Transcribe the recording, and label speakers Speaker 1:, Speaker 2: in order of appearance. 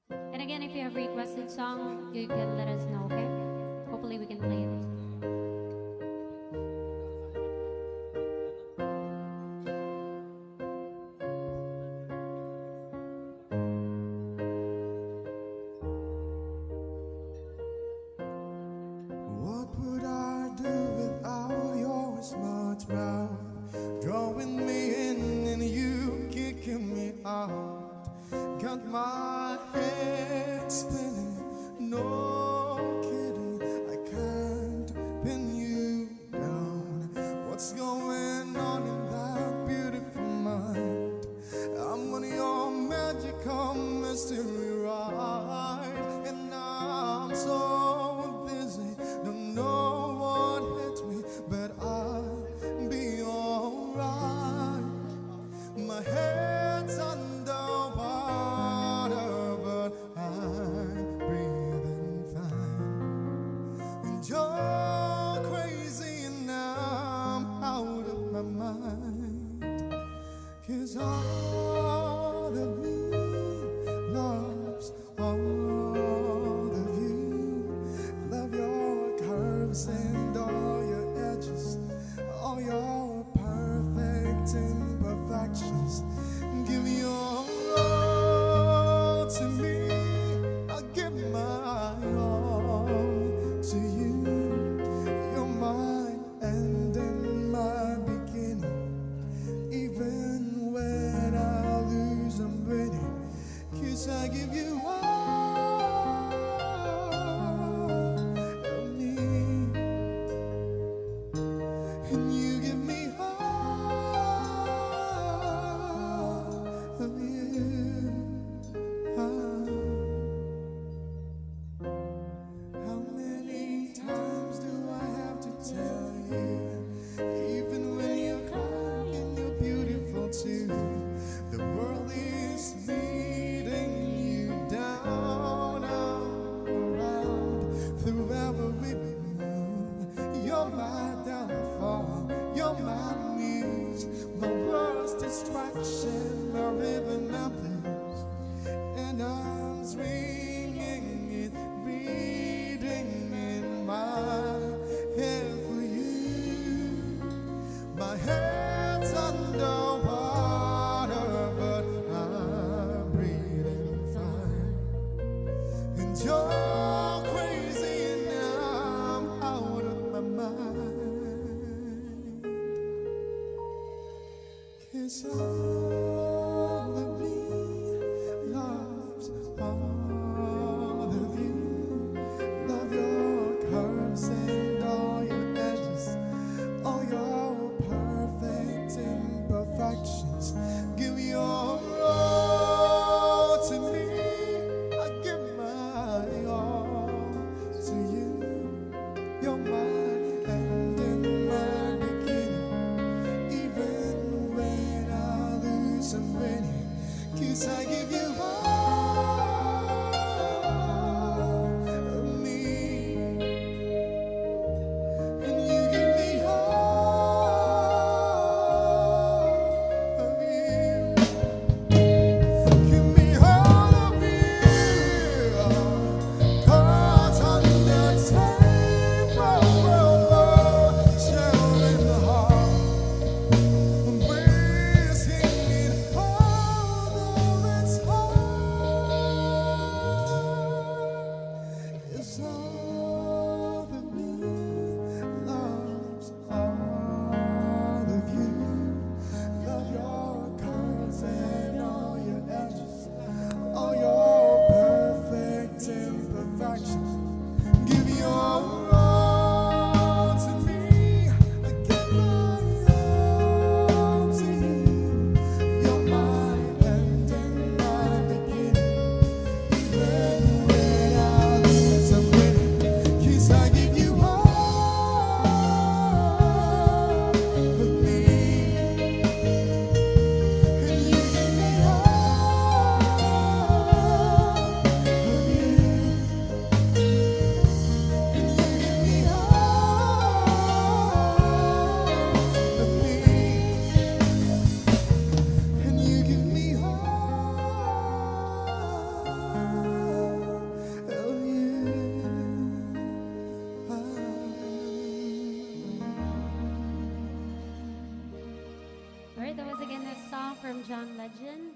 Speaker 1: And again, if you have requested song, you can let us know, okay? Hopefully we can play it.
Speaker 2: What would I do without your smart mouth? Drawing me in and you kicking me out. Got my head spinning, no kidding, I can't pin you down. What's going on in that beautiful mind? I'm on your magical mystery ride, and I'm so dizzy, don't know what hit me, but I'll be alright. My head's underwater, but I'm breathing fine. And you're crazy and I'm out of my mind. 'Cause all of me loves all of you. Love your curves and all your edges, all your perfect imperfections. Give your all to me, I'll give my all to you. You're my end and my beginning. Even when I lose, I'm winning. 'Cause I give you all of me, and you give me all of you. How many times do I have to tell you? Even when you're crying, you're beautiful too. The world is beating you down, all around, through every move. You're my downfall, you're my muse, my worst distraction, my rhythm and blues. And I'm swinging it, reading in my head for you. My head's underwater, but I'm breathing fine. And you're crazy and I'm out of my mind. 'Cause all of me loves all of you. Love your curves and all your edges, all your perfect imperfections. Give your all to me, I give my all to you. You're my end and my beginning. Even when I lose, I'm winning. 'Cause I give you all of me, and you give me all of you. Give me all of you. 'Cause on the table, shell in the heart, risking it all, though it's hard.
Speaker 1: Alright, that was again a song from John Legend.